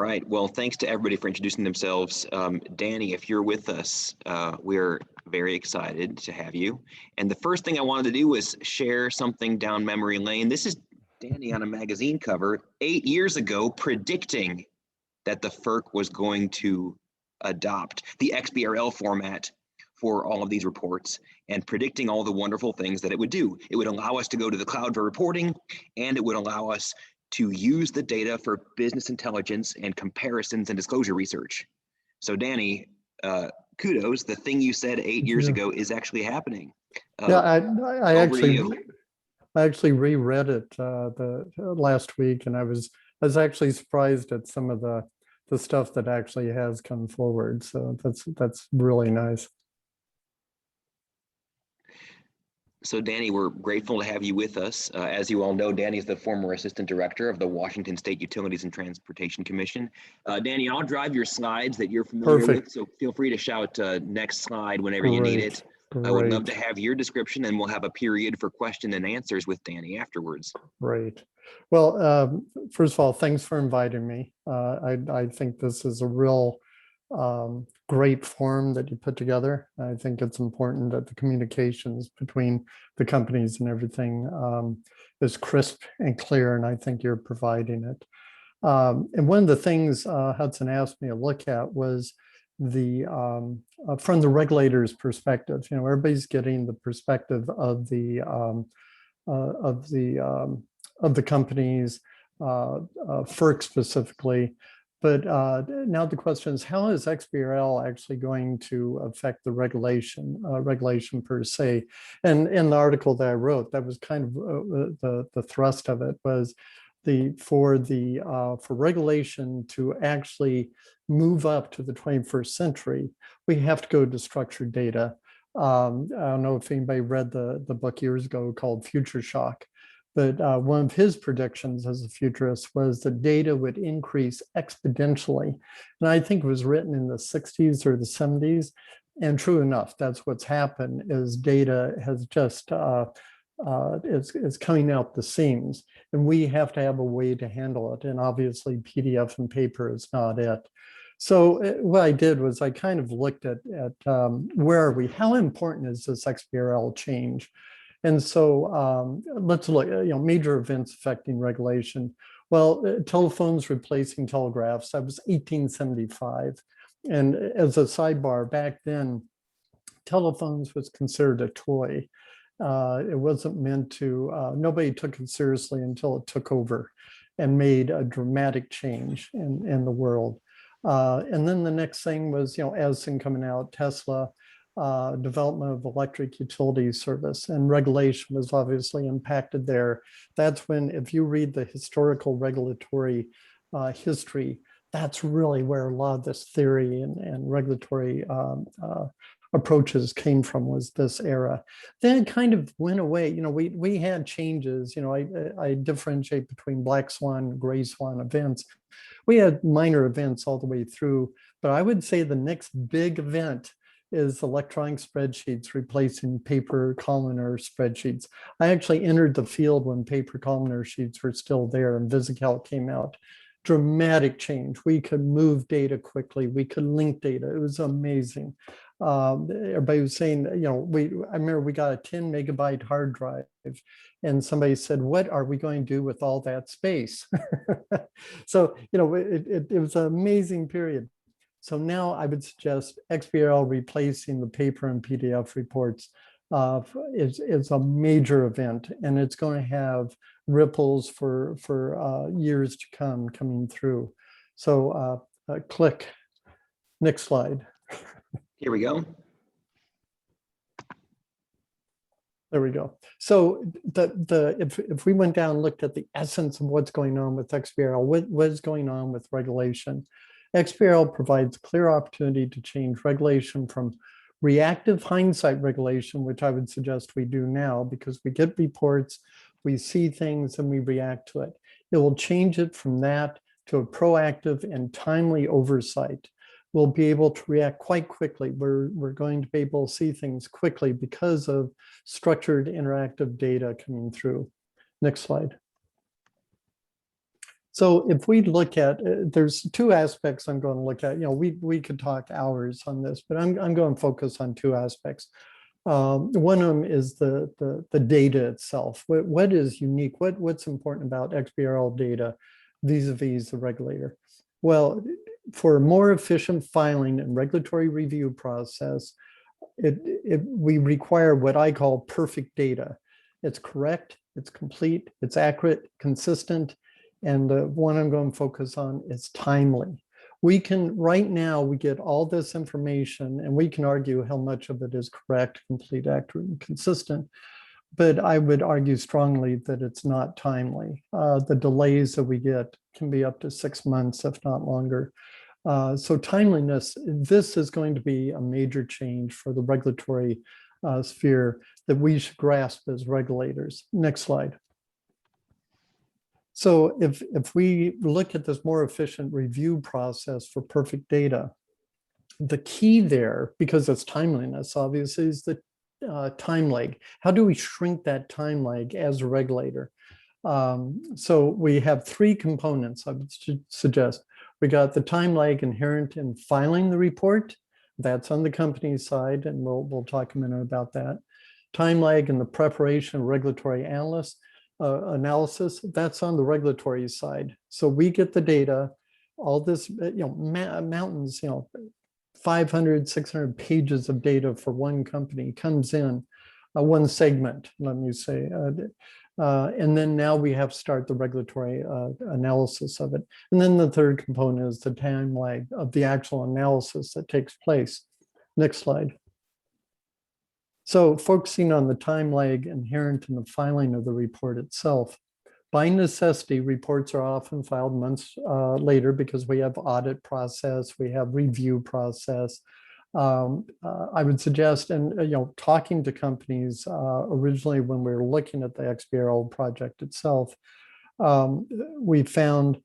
right. Well, thanks to everybody for introducing themselves. Danny, if you're with us, we're very excited to have you. And the first thing I wanted to do was share something down memory lane. This is Danny on a magazine cover 8 years ago, predicting that the FERC was going to adopt the XBRL format for all of these reports, and predicting all the wonderful things that it would do. It would allow us to go to the cloud for reporting, and it would allow us to use the data for business intelligence and comparisons and disclosure research. So Danny, kudos. The thing you said 8 years ago is actually happening. Yeah, I actually reread it the last week, and I was actually surprised at some of the stuff that actually has come forward. So that's really nice. So Danny, we're grateful to have you with us. As you all know, Danny is the former Assistant Director of the Washington State Utilities and Transportation Commission. Danny, I'll drive your slides that you're familiar with, so feel free to shout next slide whenever you need it. I would love to have your description, and we'll have a period for question and answers with Danny afterwards. Right. Well, first of all, thanks for inviting me. I think this is a real great forum that you put together. I think it's important that the communications between the companies and everything is crisp and clear, and I think you're providing it. And one of the things Hudson asked me to look at was the from the regulators' perspective. You know, everybody's getting the perspective of the companies, FERC specifically. But now the question is, how is XBRL actually going to affect the regulation per se? And in the article that I wrote, that was kind of the thrust of it, was for regulation to actually move up to the 21st century, we have to go to structured data. I don't know if anybody read the book years ago called Future Shock. But one of his predictions as a futurist was that data would increase exponentially. And I think it was written in the 60s or the 70s. And true enough, that's what's happened, is data has just, is coming out the seams. And we have to have a way to handle it. And obviously PDF and paper is not it. So what I did was I kind of looked at where are we, how important is this XBRL change? And so let's look at major events affecting regulation. Well, telephones replacing telegraphs, that was 1875. And as a sidebar, back then, telephones was considered a toy. It wasn't meant to, nobody took it seriously until it took over and made a dramatic change in the world. And then the next thing was, Edison coming out, Tesla, development of electric utility service, and regulation was obviously impacted there. That's when, if you read the historical regulatory history, that's really where a lot of this theory and regulatory approaches came from, was this era. Then it kind of went away. We had changes. I differentiate between black swan, gray swan events. We had minor events all the way through, but I would say the next big event is electronic spreadsheets replacing paper columnar spreadsheets. I actually entered the field when paper columnar sheets were still there and VisiCalc came out. Dramatic change. We could move data quickly. We could link data. It was amazing. Everybody was saying, I remember we got a 10 megabyte hard drive and somebody said, what are we going to do with all that space? So, it was an amazing period. So now I would suggest XBRL replacing the paper and PDF reports is a major event, and it's going to have ripples for years to come coming through. So click. Next slide. Here we go. There we go. So if we went down and looked at the essence of what's going on with XBRL, what is going on with regulation? XBRL provides clear opportunity to change regulation from reactive hindsight regulation, which I would suggest we do now because we get reports, we see things, and we react to it. It will change it from that to a proactive and timely oversight. We'll be able to react quite quickly. We're going to be able to see things quickly because of structured interactive data coming through. Next slide. So if we look at, there's two aspects I'm going to look at. We could talk hours on this, but I'm going to focus on two aspects. One of them is the data itself. What is unique? What's important about XBRL data vis-a-vis the regulator? Well, for a more efficient filing and regulatory review process, we require what I call perfect data. It's correct, it's complete, it's accurate, consistent, and the one I'm going to focus on is timely. Right now, we get all this information and we can argue how much of it is correct, complete, accurate, and consistent. But I would argue strongly that it's not timely. The delays that we get can be up to 6 months, if not longer. So timeliness, this is going to be a major change for the regulatory sphere that we should grasp as regulators. Next slide. So if we look at this more efficient review process for perfect data, the key there, because it's timeliness, obviously, is the time lag. How do we shrink that time lag as a regulator? So we have three components, I would suggest. We got the time lag inherent in filing the report. That's on the company side, and we'll talk a minute about that. Time lag in the preparation of regulatory analysis, that's on the regulatory side. So we get the data, all this, mountains, 500, 600 pages of data for one company comes in, one segment, let me say. And then now we have to start the regulatory analysis of it. And then the third component is the time lag of the actual analysis that takes place. Next slide. So focusing on the time lag inherent in the filing of the report itself. By necessity, reports are often filed months later because we have audit process, we have review process. I would suggest, and talking to companies originally when we were looking at the XBRL project itself, we found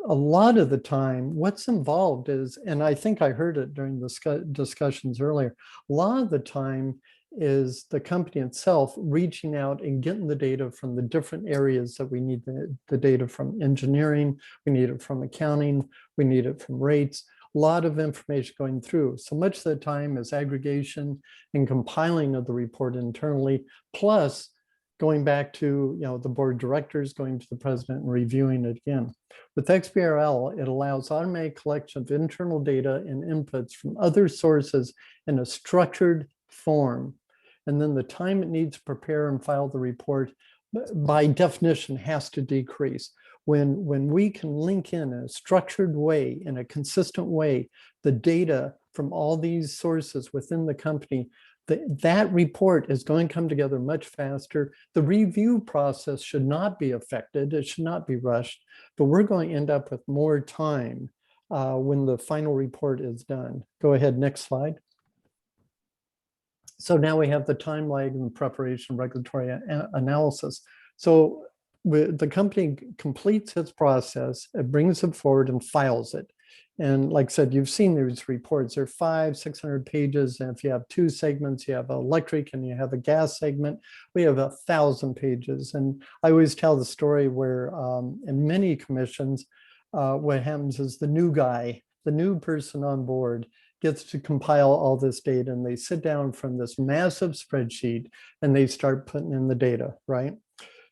a lot of the time what's involved is, and I think I heard it during the discussions earlier, a lot of the time is the company itself reaching out and getting the data from the different areas that we need the data from. Engineering, we need it from accounting, we need it from rates, a lot of information going through. So much of the time is aggregation and compiling of the report internally, plus going back to the board of directors, going to the president and reviewing it again. With XBRL, it allows automatic collection of internal data and inputs from other sources in a structured form. And then the time it needs to prepare and file the report, by definition, has to decrease. When we can link in a structured way, in a consistent way, the data from all these sources within the company, that report is going to come together much faster. The review process should not be affected. It should not be rushed, but we're going to end up with more time when the final report is done. Go ahead, next slide. So now we have the time lag in the preparation of regulatory analysis. So the company completes its process, it brings it forward and files it. And like I said, you've seen these reports. They're 500, 600 pages. And if you have two segments, you have electric and you have a gas segment, we have 1,000 pages. And I always tell the story where in many commissions, what happens is the new guy, the new person on board, gets to compile all this data, and they sit down from this massive spreadsheet and they start putting in the data, right?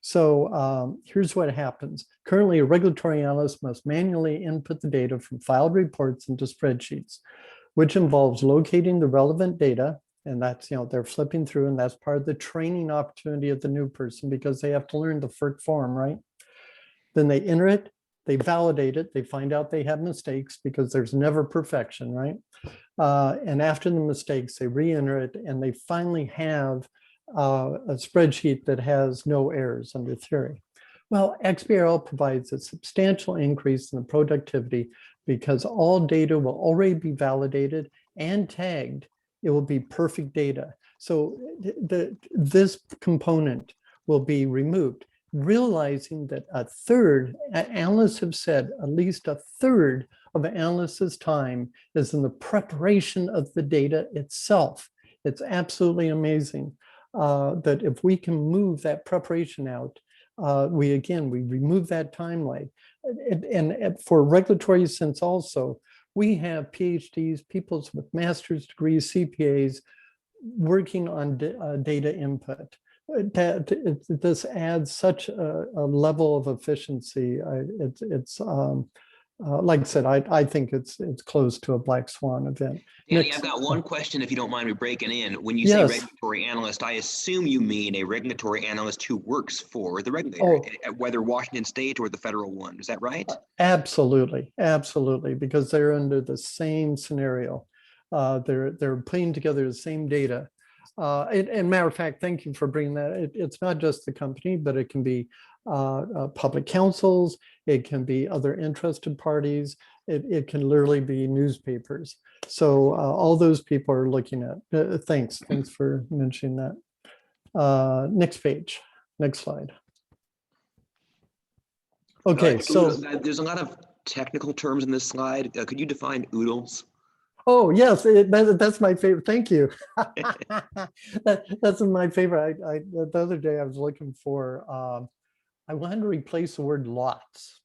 So here's what happens. Currently, a regulatory analyst must manually input the data from filed reports into spreadsheets, which involves locating the relevant data. And that's, they're flipping through, and that's part of the training opportunity of the new person because they have to learn the FERC form, right? Then they enter it, they validate it, they find out they have mistakes because there's never perfection, right? And after the mistakes, they re-enter it, and they finally have a spreadsheet that has no errors under theory. Well, XBRL provides a substantial increase in the productivity because all data will already be validated and tagged. It will be perfect data. So this component will be removed, realizing that a third, analysts have said at least a third of an analyst's time is in the preparation of the data itself. It's absolutely amazing that if we can move that preparation out, we remove that time lag. and for regulatory sense also, we have PhDs, people with master's degrees, CPAs, working on data input. This adds such a level of efficiency. Like I said, I think it's close to a black swan event. Danny, I've got one question, if you don't mind me breaking in. When you say Yes. regulatory analyst, I assume you mean a regulatory analyst who works for the regulator, whether Washington State or the federal one. Is that right? Absolutely, absolutely, because they're under the same scenario. They're putting together the same data. And matter of fact, thank you for bringing that. It's not just the company, but it can be public councils, it can be other interested parties, it can literally be newspapers. So all those people are looking at. Thanks for mentioning that. Next page, next slide. Okay, so there's a lot of technical terms in this slide. Could you define oodles? Oh yes, that's my favorite. Thank you. That's my favorite. The other day I was looking for. I wanted to replace the word lots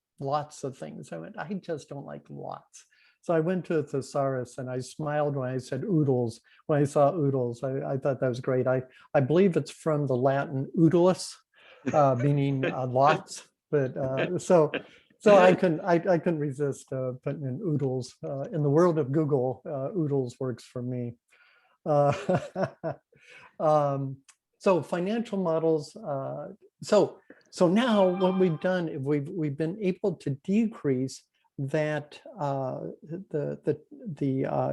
of things. I went, I just don't like lots. So I went to a thesaurus and I smiled when I said oodles. When I saw oodles, I thought that was great. I believe it's from the Latin oodolus, meaning lots. But so I couldn't resist putting in oodles. In the world of Google, oodles works for me. So financial models. So now what we've done is we've been able to decrease that the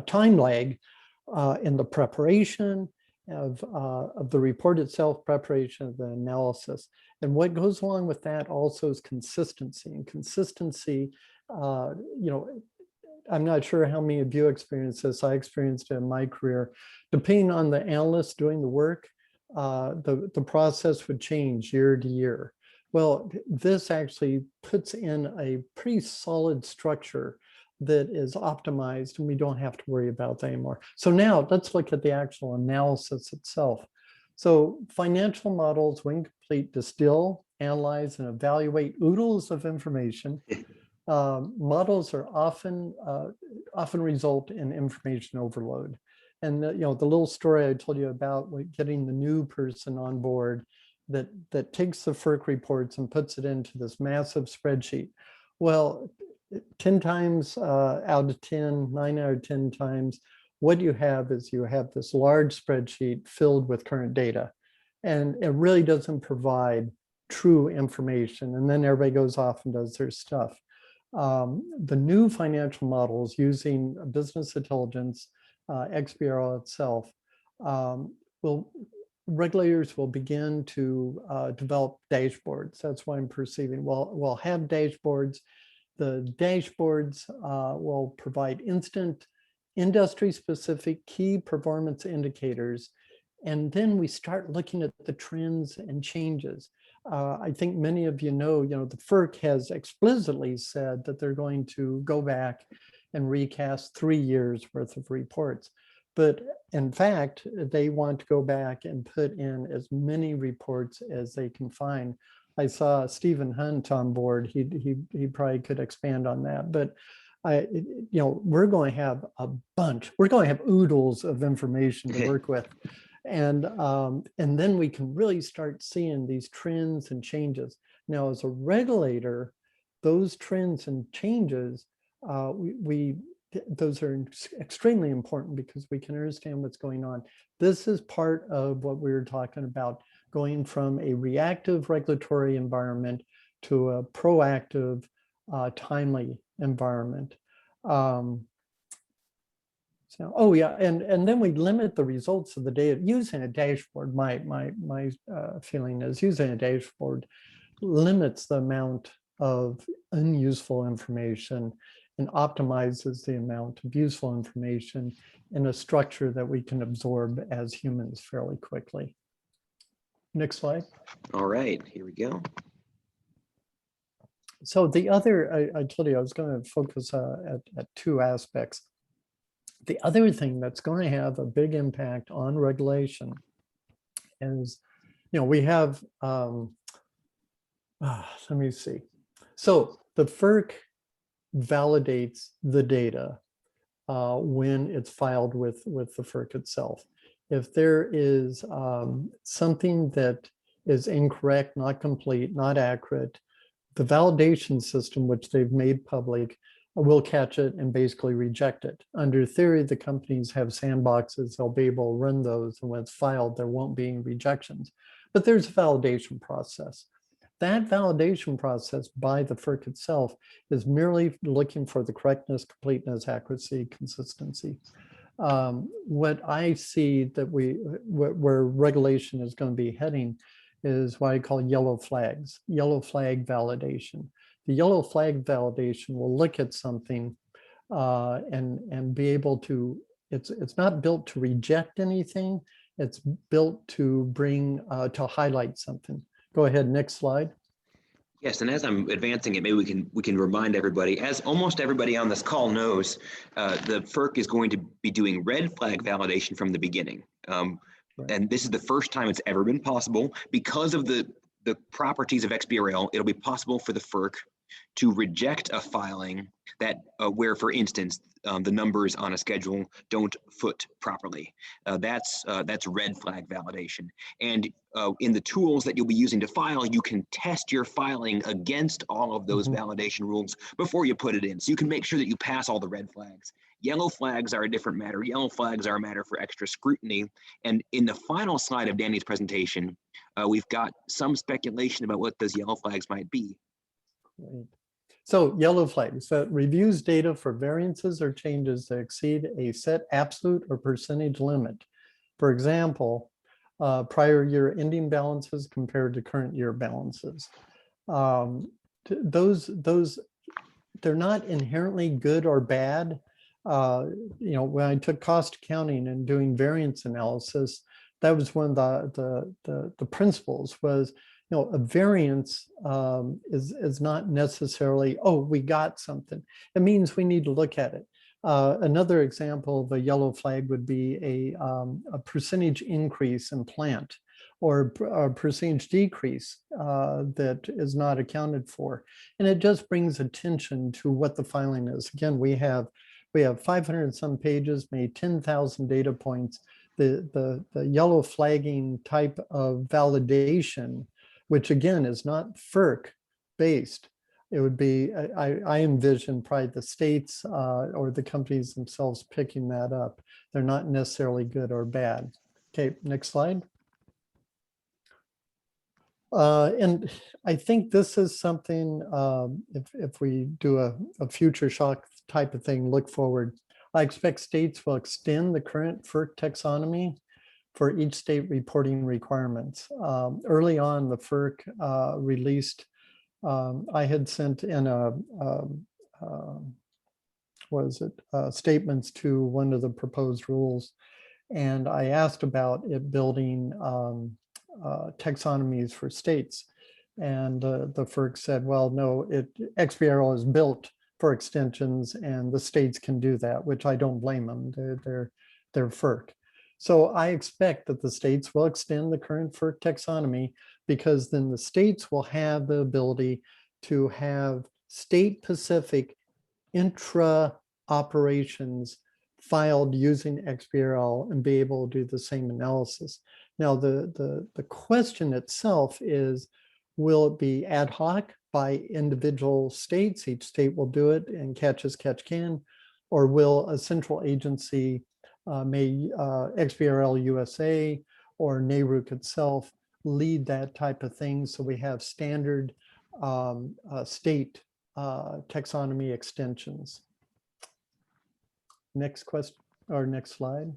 time lag in the preparation of the report itself, preparation of the analysis. And what goes along with that also is consistency. And consistency, I'm not sure how many of you experienced this. I experienced it in my career. Depending on the analyst doing the work, the process would change year to year. Well, this actually puts in a pretty solid structure that is optimized, and we don't have to worry about that anymore. So now let's look at the actual analysis itself. So financial models, when complete, distill, analyze, and evaluate oodles of information. Models are often result in information overload. And the little story I told you about getting the new person on board that takes the FERC reports and puts it into this massive spreadsheet. Well, 10 times out of 10, 9 out of 10 times, what you have is you have this large spreadsheet filled with current data, and it really doesn't provide true information. And then everybody goes off and does their stuff. The new financial models using business intelligence, XBRL itself, regulators will begin to develop dashboards. That's what I'm perceiving. We'll have dashboards. The dashboards will provide instant industry-specific key performance indicators. And then we start looking at the trends and changes. I think many of you know, the FERC has explicitly said that they're going to go back and recast 3 years worth of reports. But in fact, they want to go back and put in as many reports as they can find. I saw Stephen Hunt on board. He probably could expand on that. But we're going to have a bunch. We're going to have oodles of information to work with, and then we can really start seeing these trends and changes. Now, as a regulator, those trends and changes, those are extremely important because we can understand what's going on. This is part of what we were talking about, going from a reactive regulatory environment to a proactive, timely environment. And then we limit the results of the data using a dashboard. My feeling is using a dashboard limits the amount of unuseful information and optimizes the amount of useful information in a structure that we can absorb as humans fairly quickly. Next slide. All right, here we go. So the other, I told you I was going to focus at two aspects. The other thing that's going to have a big impact on regulation is, we have, let me see. So the FERC validates the data when it's filed with the FERC itself. If there is something that is incorrect, not complete, not accurate, the validation system, which they've made public, will catch it and basically reject it. Under theory, the companies have sandboxes, they'll be able to run those, and when it's filed, there won't be any rejections. But there's a validation process. That validation process by the FERC itself is merely looking for the correctness, completeness, accuracy, consistency. What I see that where regulation is going to be heading is what I call yellow flags, yellow flag validation. The yellow flag validation will look at something and be able to, it's not built to reject anything, it's built to bring, to highlight something. Go ahead, next slide. Yes, and as I'm advancing it, maybe we can remind everybody, as almost everybody on this call knows, the FERC is going to be doing red flag validation from the beginning. Right. And this is the first time it's ever been possible. Because of the properties of XBRL, it'll be possible for the FERC to reject a filing that where, for instance, the numbers on a schedule don't foot properly. That's red flag validation. And in the tools that you'll be using to file, you can test your filing against all of those validation rules before you put it in. So you can make sure that you pass all the red flags. Yellow flags are a different matter. Yellow flags are a matter for extra scrutiny. And in the final slide of Danny's presentation, we've got some speculation about what those yellow flags might be. Right. So yellow flags, that reviews data for variances or changes that exceed a set absolute or percentage limit. For example, prior year ending balances compared to current year balances. Those they're not inherently good or bad. You know, when I took cost accounting and doing variance analysis, that was one of the principles was, you know, a variance is not necessarily, oh, we got something. It means we need to look at it. Another example of a yellow flag would be a percentage increase in plant or a percentage decrease that is not accounted for. And it just brings attention to what the filing is. Again, we have 500 and some pages, maybe 10,000 data points. The yellow flagging type of validation, which again is not FERC based. It would be, I envision probably the states or the companies themselves picking that up. They're not necessarily good or bad. Okay, next slide. And I think this is something, if we do a future shock type of thing, look forward, I expect states will extend the current FERC taxonomy for each state reporting requirements. Early on, the FERC released, I had sent in statements to one of the proposed rules, and I asked about it building taxonomies for states. And the FERC said, well, no, XBRL is built for extensions and the states can do that, which I don't blame them. They're FERC. So I expect that the states will extend the current FERC taxonomy, because then the states will have the ability to have state-specific intra-operations filed using XBRL and be able to do the same analysis. Now, the question itself is, will it be ad hoc by individual states? Each state will do it and catch as catch can, or will a central agency, XBRL USA or NARUC itself, lead that type of thing, so we have standard state taxonomy extensions. Next question, or next slide.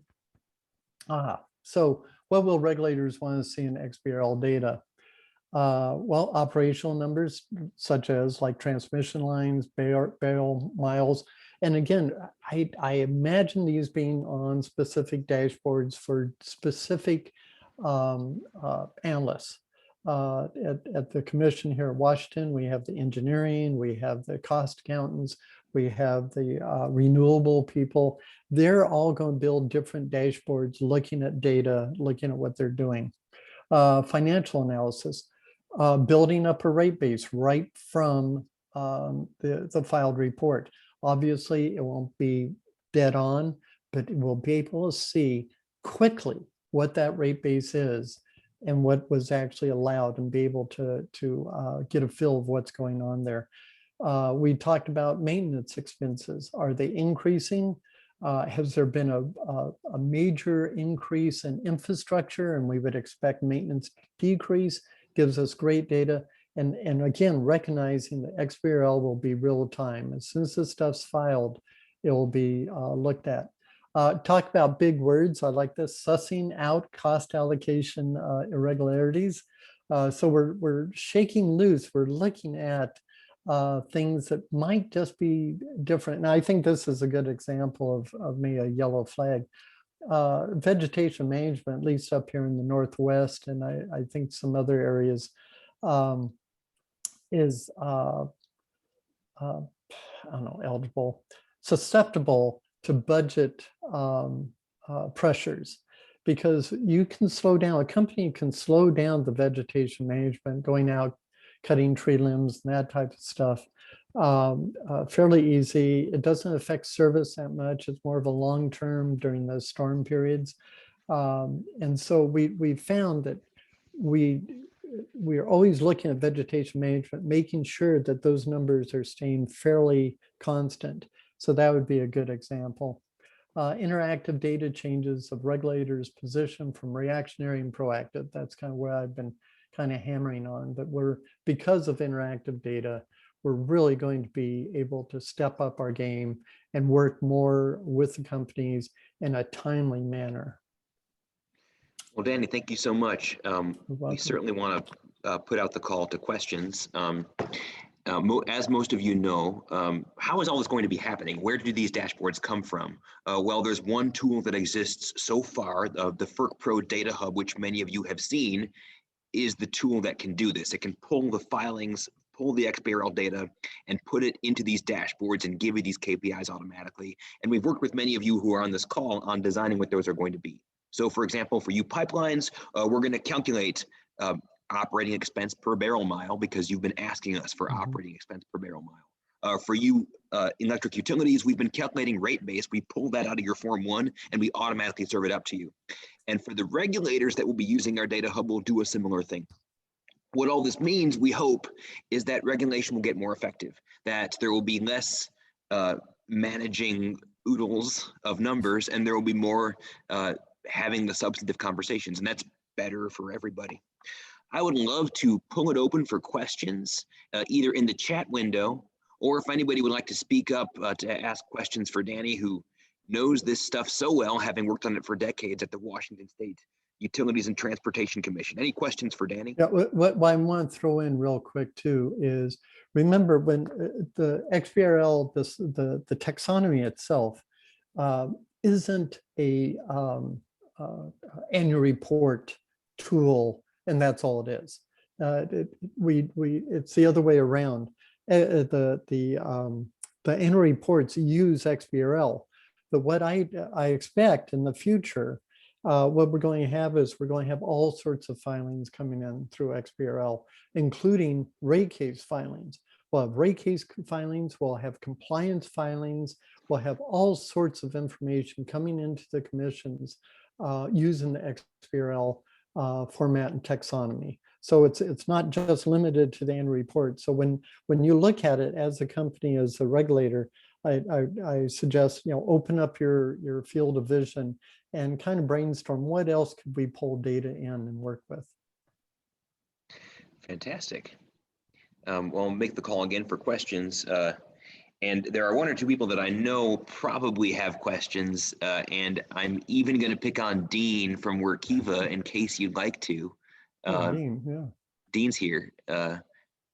So what will regulators want to see in XBRL data? Well, operational numbers such as like transmission lines, barrel miles. And again, I imagine these being on specific dashboards for specific analysts. At the commission here in Washington, we have the engineering, we have the cost accountants, we have the renewable people. They're all going to build different dashboards, looking at data, looking at what they're doing. Financial analysis, building up a rate base right from the filed report. Obviously, it won't be dead on, but we'll be able to see quickly what that rate base is and what was actually allowed, and be able to get a feel of what's going on there. We talked about maintenance expenses. Are they increasing? Has there been a major increase in infrastructure? And we would expect maintenance to decrease. Gives us great data. And again, recognizing that XBRL will be real time. As soon as this stuff's filed, it will be looked at. Talk about big words. I like this: sussing out cost allocation irregularities. So we're shaking loose. We're looking at things that might just be different. And I think this is a good example of me, a yellow flag. Vegetation management, at least up here in the Northwest, and I think some other areas, is I don't know, eligible, susceptible to budget pressures, because you can slow down, a company can slow down the vegetation management, going out, cutting tree limbs and that type of stuff, fairly easy. It doesn't affect service that much. It's more of a long-term during those storm periods. And so we found that we are always looking at vegetation management, making sure that those numbers are staying fairly constant. So that would be a good example. Interactive data changes of regulators' position from reactionary and proactive. That's kind of where I've been kind of hammering on, that because of interactive data, we're really going to be able to step up our game and work more with the companies in a timely manner. Well, Danny, thank you so much. We certainly want to put out the call to questions. As most of you know, how is all this going to be happening? Where do these dashboards come from? Well, there's one tool that exists so far, the FERC Pro Data Hub, which many of you have seen, is the tool that can do this. It can pull the filings, pull the XBRL data, and put it into these dashboards and give you these KPIs automatically. And we've worked with many of you who are on this call on designing what those are going to be. So for example, for you pipelines, we're going to calculate operating expense per barrel mile, because you've been asking us for operating expense per barrel mile. For you electric utilities, we've been calculating rate base. We pull that out of your Form 1 and we automatically serve it up to you. And for the regulators that will be using our data hub, we'll do a similar thing. What all this means, we hope, is that regulation will get more effective, that there will be less managing oodles of numbers, and there will be more having the substantive conversations, and that's better for everybody. I would love to pull it open for questions, either in the chat window, or if anybody would like to speak up to ask questions for Danny, who knows this stuff so well, having worked on it for decades at the Washington State Utilities and Transportation Commission. Any questions for Danny? Yeah, what I want to throw in real quick too is, remember when the XBRL, the taxonomy itself isn't a annual report tool, and that's all it is. It's the other way around. The annual reports use XBRL, but what I expect in the future, what we're going to have is we're going to have all sorts of filings coming in through XBRL, including rate case filings. We'll have rate case filings, we'll have compliance filings, we'll have all sorts of information coming into the commissions using the XBRL format and taxonomy. So it's not just limited to the annual report. So when you look at it as a company, as a regulator, I suggest, open up your field of vision and kind of brainstorm what else could we pull data in and work with. Fantastic. Well, I'll make the call again for questions. And there are one or two people that I know probably have questions, and I'm even going to pick on Dean from Workiva in case you'd like to. Dean, yeah. Dean's here,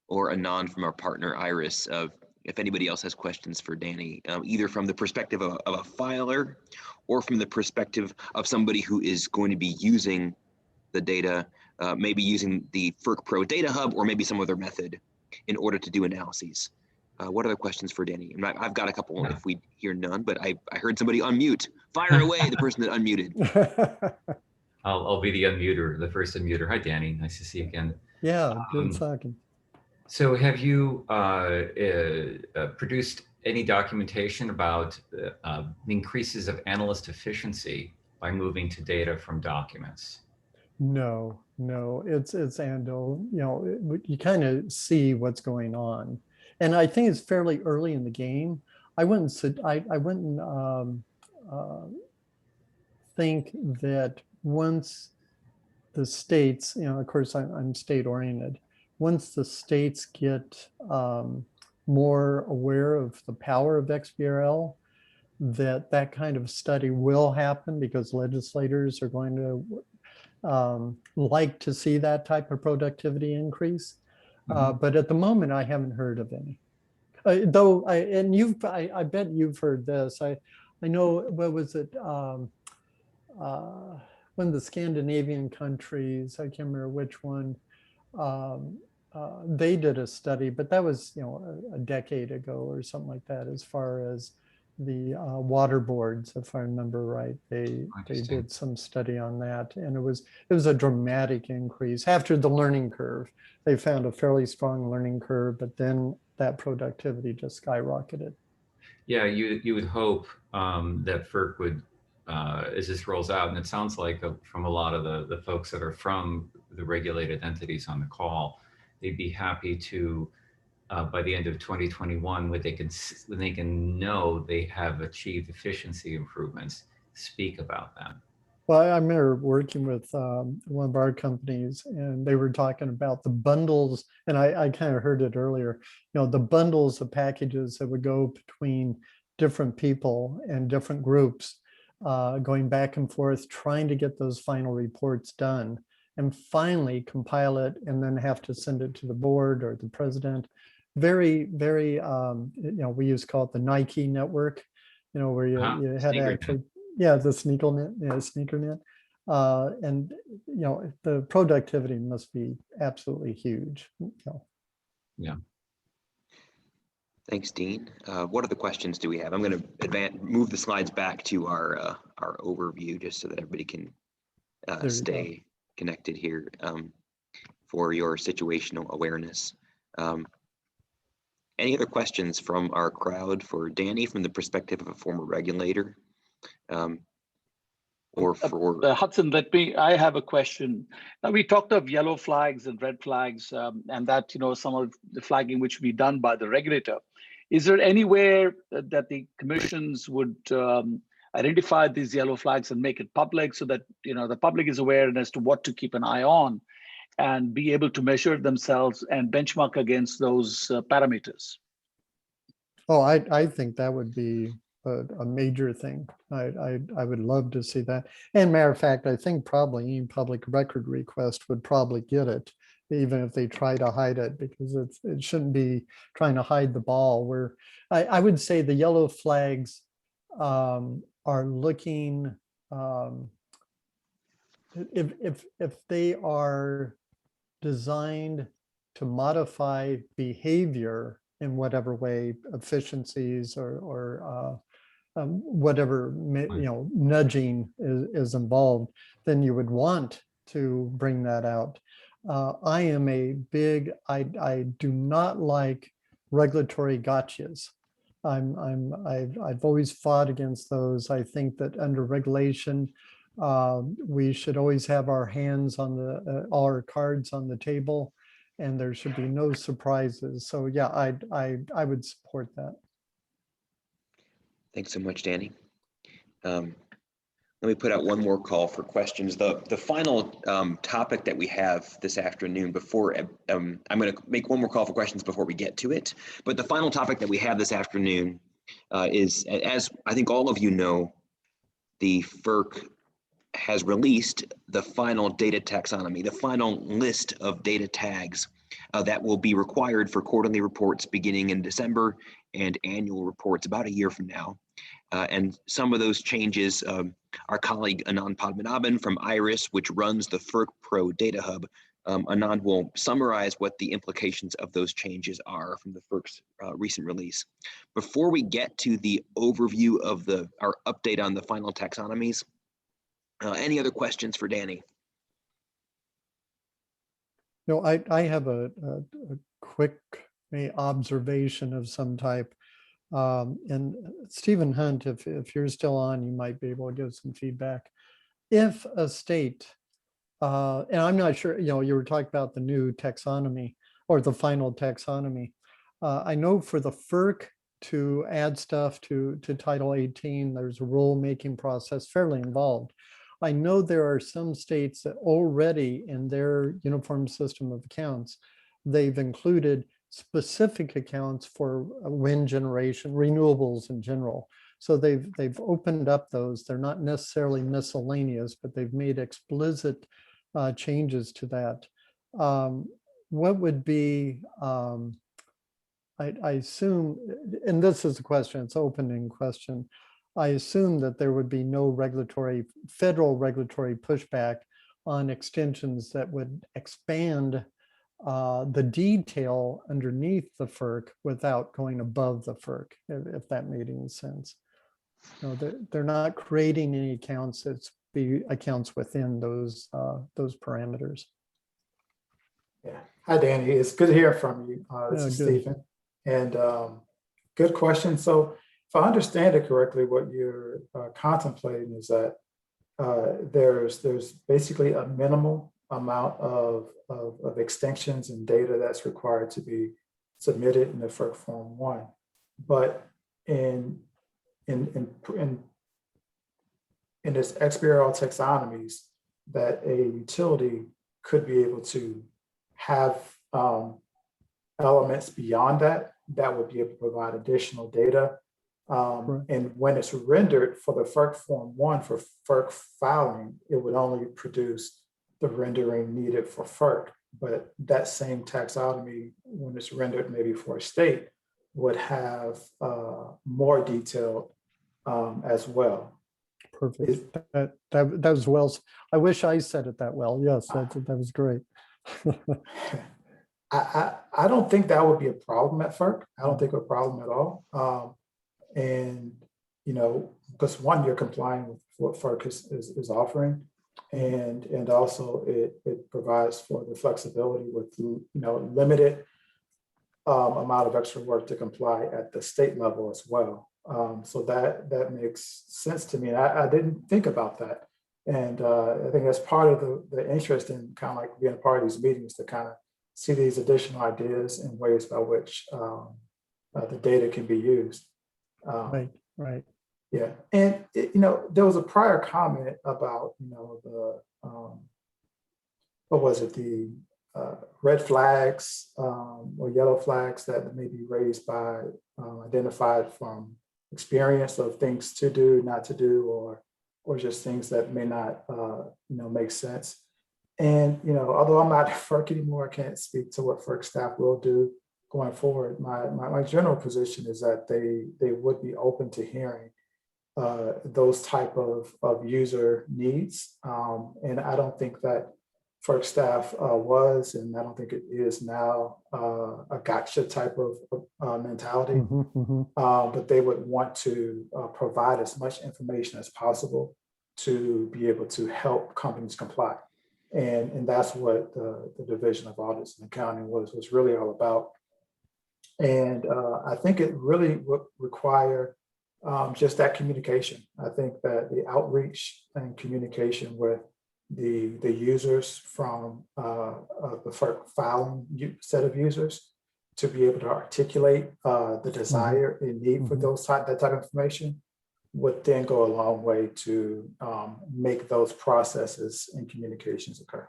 or Anand from our partner Iris. If anybody else has questions for Danny, either from the perspective of a filer or from the perspective of somebody who is going to be using the data, maybe using the FERC Pro Data Hub or maybe some other method in order to do analyses. What other questions for Danny? I've got a couple if we hear none, but I heard somebody unmute. Fire away, the person that unmuted. I'll be the unmuter, the first unmuter. Hi, Danny. Nice to see you again. Yeah, good talking. So have you produced any documentation about increases of analyst efficiency by moving to data from documents? No, it's Ando, you kind of see what's going on. And I think it's fairly early in the game. I wouldn't think that once the states, of course, I'm state oriented. Once the states get more aware of the power of XBRL, that kind of study will happen because legislators are going to like to see that type of productivity increase. But at the moment, I haven't heard of any. I bet you've heard this. I know, what was it? One of the Scandinavian countries, I can't remember which one, they did a study, but that was a decade ago or something like that, as far as the water boards, if I remember right. They did some study on that, and it was a dramatic increase after the learning curve. They found a fairly strong learning curve, but then that productivity just skyrocketed. Yeah, you would hope that FERC would, as this rolls out, and it sounds like from a lot of the folks that are from the regulated entities on the call, they'd be happy to, by the end of 2021, when they can know they have achieved efficiency improvements, speak about them. Well, I remember working with one of our companies, and they were talking about the bundles, and I kind of heard it earlier, the bundles of packages that would go between different people and different groups, going back and forth, trying to get those final reports done, and finally compile it and then have to send it to the board or the president. Very, very, we used to call it the Nike network, where you had to actually, the sneakernet. And the productivity must be absolutely huge. Yeah. Thanks, Dean. What other questions do we have? I'm going to move the slides back to our overview, just so that everybody can stay connected here for your situational awareness. Any other questions from our crowd for Danny from the perspective of a former regulator? Or for Hudson, I have a question. Now, we talked of yellow flags and red flags, and that some of the flagging which will be done by the regulator. Is there anywhere that the commissions would identify these yellow flags and make it public, so that the public is aware as to what to keep an eye on, and be able to measure themselves and benchmark against those parameters? Oh, I think that would be a major thing. I would love to see that. And matter of fact, I think probably any public record request would probably get it, even if they try to hide it, because it shouldn't be trying to hide the ball. Where I would say the yellow flags are looking, if they are designed to modify behavior in whatever way, efficiencies or whatever nudging is involved, then you would want to bring that out. I am I do not like regulatory gotchas. I've always fought against those. I think that under regulation, we should always have our hands on all our cards on the table, and there should be no surprises. So yeah, I would support that. Thanks so much, Danny. Let me put out one more call for questions. The final topic that we have this afternoon, before I'm going to make one more call for questions before we get to it. But the final topic that we have this afternoon is, as I think all of you know, the FERC has released the final data taxonomy, the final list of data tags that will be required for quarterly reports beginning in December and annual reports about a year from now. And some of those changes, our colleague Anand Padmanabhan from IRIS, which runs the FERC Pro Data Hub, Anand will summarize what the implications of those changes are from the FERC's recent release. Before we get to the overview of our update on the final taxonomies, any other questions for Danny? No, I have a quick observation of some type. And Stephen Hunt, if you're still on, you might be able to give some feedback. If a state, and I'm not sure, you were talking about the new taxonomy or the final taxonomy. I know for the FERC to add stuff to Title 18, there's a rule-making process fairly involved. I know there are some states that already in their uniform system of accounts, they've included specific accounts for wind generation, renewables in general. So they've opened up those. They're not necessarily miscellaneous, but they've made explicit changes to that. What would be, I assume, and this is a question, it's an opening question. I assume that there would be no federal regulatory pushback on extensions that would expand the detail underneath the FERC without going above the FERC, if that made any sense. They're not creating any accounts, it's the accounts within those parameters. Yeah. Hi, Danny. It's good to hear from you. This is good. Stephen. And good question. So if I understand it correctly, what you're contemplating is that there's basically a minimal amount of extensions and data that's required to be submitted in the FERC Form 1. But in this XBRL taxonomies, that a utility could be able to have elements beyond that would be able to provide additional data. Right. And when it's rendered for the FERC Form 1 for FERC filing, it would only produce the rendering needed for FERC. But that same taxonomy, when it's rendered maybe for a state, would have more detail as well. Perfect. That was well. I wish I said it that well. Yes, that was great. I don't think that would be a problem at FERC. I don't think a problem at all. And, because one, you're complying with what FERC is offering. And also it provides for the flexibility with, limited amount of extra work to comply at the state level as well. So that makes sense to me. And I didn't think about that. And I think that's part of the interest in kind of like being a part of these meetings, to kind of see these additional ideas and ways by which the data can be used. Right. Yeah, and there was a prior comment about the what was it, the red flags or yellow flags that may be raised by identified from experience of things to do, not to do, or just things that may not make sense. And although I'm not FERC anymore, I can't speak to what FERC staff will do going forward. My general position is that they would be open to hearing those type of user needs. And I don't think that FERC staff was, and I don't think it is now, a gotcha type of mentality. But they would want to provide as much information as possible to be able to help companies comply. And that's what the Division of Audits and Accounting was really all about. And I think it really would require just that communication. I think that the outreach and communication with the users from the FERC filing set of users to be able to articulate the desire and need for that type of information would then go a long way to make those processes and communications occur.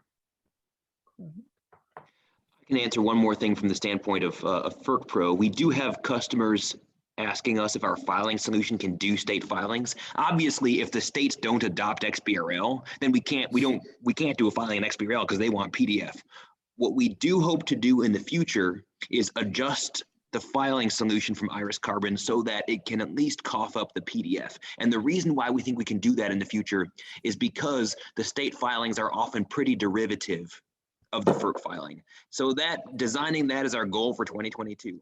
I can answer one more thing from the standpoint of FERC Pro. We do have customers asking us if our filing solution can do state filings. Obviously, if the states don't adopt XBRL, then we can't do a filing in XBRL because they want PDF. What we do hope to do in the future is adjust the filing solution from Iris Carbon so that it can at least cough up the PDF. And the reason why we think we can do that in the future is because the state filings are often pretty derivative of the FERC filing. So designing that is our goal for 2022.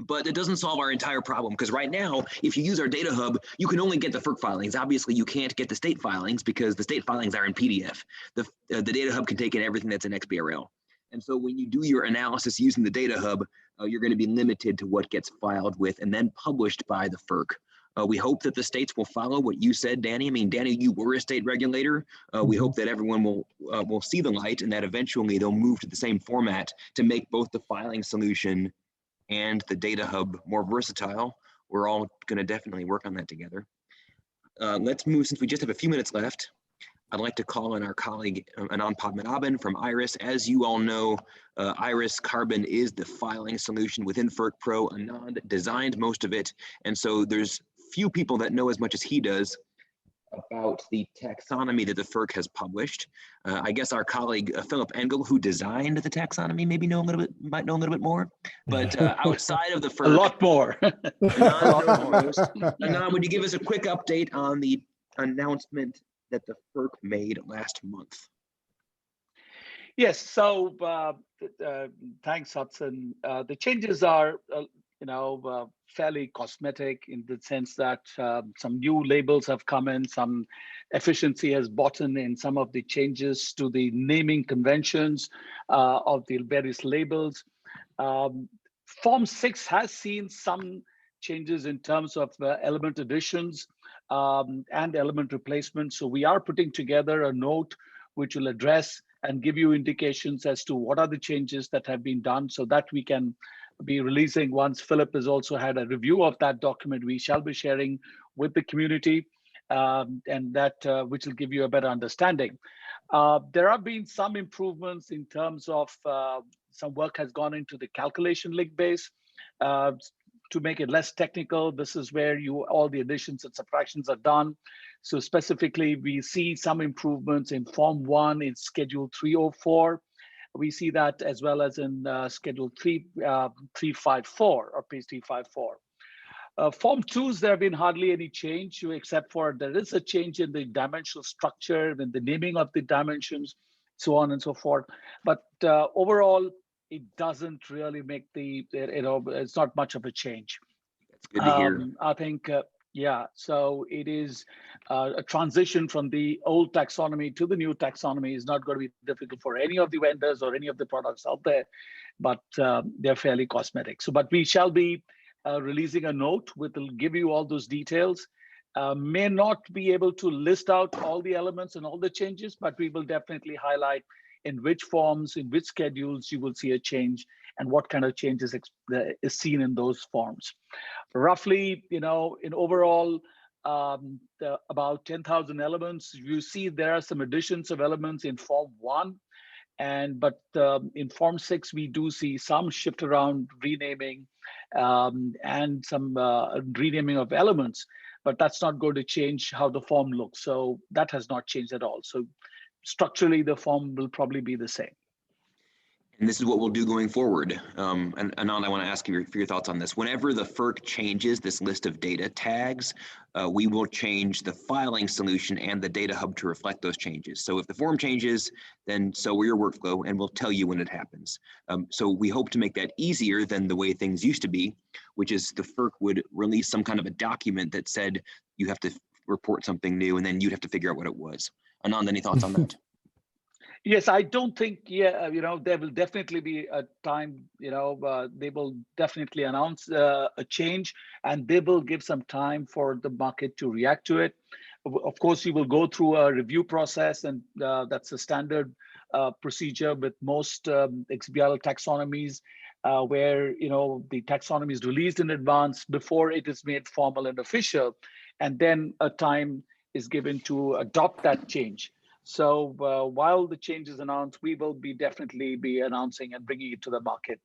But it doesn't solve our entire problem, because right now, if you use our data hub, you can only get the FERC filings. Obviously, you can't get the state filings because the state filings are in PDF. The data hub can take in everything that's in XBRL. And so when you do your analysis using the Data Hub, you're going to be limited to what gets filed with and then published by the FERC. We hope that the states will follow what you said, Danny. I mean, Danny, you were a state regulator. We hope that everyone will see the light and that eventually they'll move to the same format to make both the filing solution and the Data Hub more versatile. We're all going to definitely work on that together. Let's move, since we just have a few minutes left. I'd like to call on our colleague Anand Padmanabhan from IRIS. As you all know, IRIS Carbon is the filing solution within FERC Pro. Anand designed most of it, and so there's few people that know as much as he does about the taxonomy that the FERC has published. I guess our colleague Philip Engel, who designed the taxonomy, maybe might know a little bit more. But outside of the FERC, a lot more. Anand knows the most. Anand, would you give us a quick update on the announcement that the FERC made last month? Yes, so thanks, Hudson. The changes are, fairly cosmetic in the sense that some new labels have come in, some efficiency has bought in some of the changes to the naming conventions of the various labels. Form 6 has seen some changes in terms of element additions and element replacement. So we are putting together a note which will address and give you indications as to what are the changes that have been done, so that we can be releasing once Philip has also had a review of that document. We shall be sharing with the community, and that which will give you a better understanding. There have been some improvements in terms of some work has gone into the calculation link base to make it less technical. This is where all the additions and subtractions are done. So specifically, we see some improvements in Form 1 in Schedule 304. We see that as well as in Schedule 354 or page 354. Form 2s, there have been hardly any change, except for there is a change in the dimensional structure, in the naming of the dimensions, so on and so forth. But overall, it doesn't really make it's not much of a change. That's good to hear. I think, yeah, so it is a transition from the old taxonomy to the new taxonomy is not going to be difficult for any of the vendors or any of the products out there, but they're fairly cosmetic. So, but we shall be releasing a note which will give you all those details. May not be able to list out all the elements and all the changes, but we will definitely highlight in which forms, in which schedules you will see a change and what kind of changes is seen in those forms. Roughly, in overall, about 10,000 elements. You see there are some additions of elements in Form 1, but in Form 6, we do see some shift around renaming and some renaming of elements, but that's not going to change how the form looks. So that has not changed at all. So structurally, the form will probably be the same. And this is what we'll do going forward. And Anand, I want to ask you for your thoughts on this. Whenever the FERC changes this list of data tags, we will change the filing solution and the Data Hub to reflect those changes. So if the form changes, then so will your workflow, and we'll tell you when it happens. So we hope to make that easier than the way things used to be, which is the FERC would release some kind of a document that said you have to report something new, and then you'd have to figure out what it was. Anand, any thoughts on that? Yes, I don't think, there will definitely be a time, they will definitely announce a change, and they will give some time for the market to react to it. Of course, you will go through a review process, and that's a standard procedure with most XBRL taxonomies, where, the taxonomy is released in advance before it is made formal and official, and then a time is given to adopt that change. So while the change is announced, we will definitely be announcing and bringing it to the market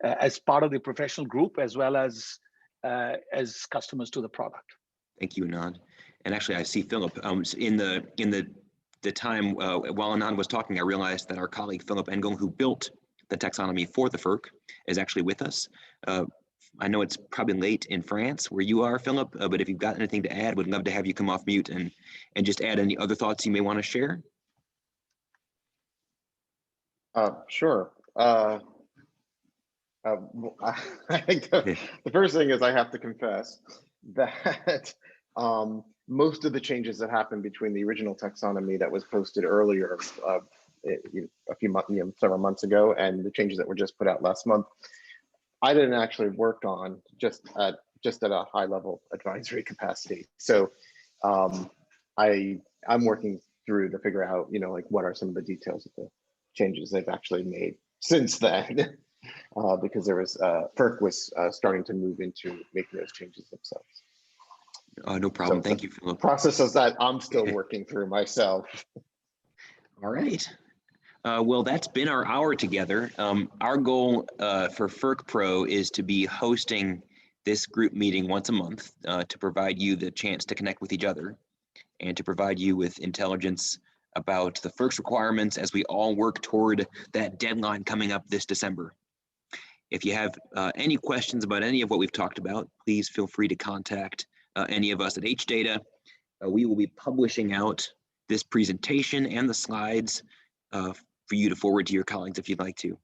as part of the professional group, as well as customers to the product. Thank you, Anand. And actually, I see Philip in the time while Anand was talking, I realized that our colleague Philip Engel, who built the taxonomy for the FERC, is actually with us. I know it's probably late in France where you are, Philip, but if you've got anything to add, would love to have you come off mute and just add any other thoughts you may want to share. Sure. I think the first thing is I have to confess that most of the changes that happened between the original taxonomy that was posted earlier a few months, several months ago, and the changes that were just put out last month, I didn't actually work on, just at a high level advisory capacity. So I'm working through to figure out, like what are some of the details of the changes they've actually made since then, because there was FERC was starting to move into making those changes themselves. No problem. So Thank you, Philip. Processes that I'm still working through myself. All right. Well, that's been our hour together. Our goal for FERC Pro is to be hosting this group meeting once a month to provide you the chance to connect with each other and to provide you with intelligence about the FERC's requirements as we all work toward that deadline coming up this December. If you have any questions about any of what we've talked about, please feel free to contact any of us at HData. We will be publishing out this presentation and the slides for you to forward to your colleagues if you'd like to.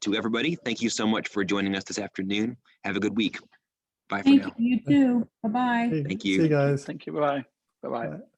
To everybody, thank you so much for joining us this afternoon. Have a good week. Bye for now. Thank you, you too. Bye-bye. Hey, Thank you. see you guys. Thank you. Bye. Bye-bye. Bye.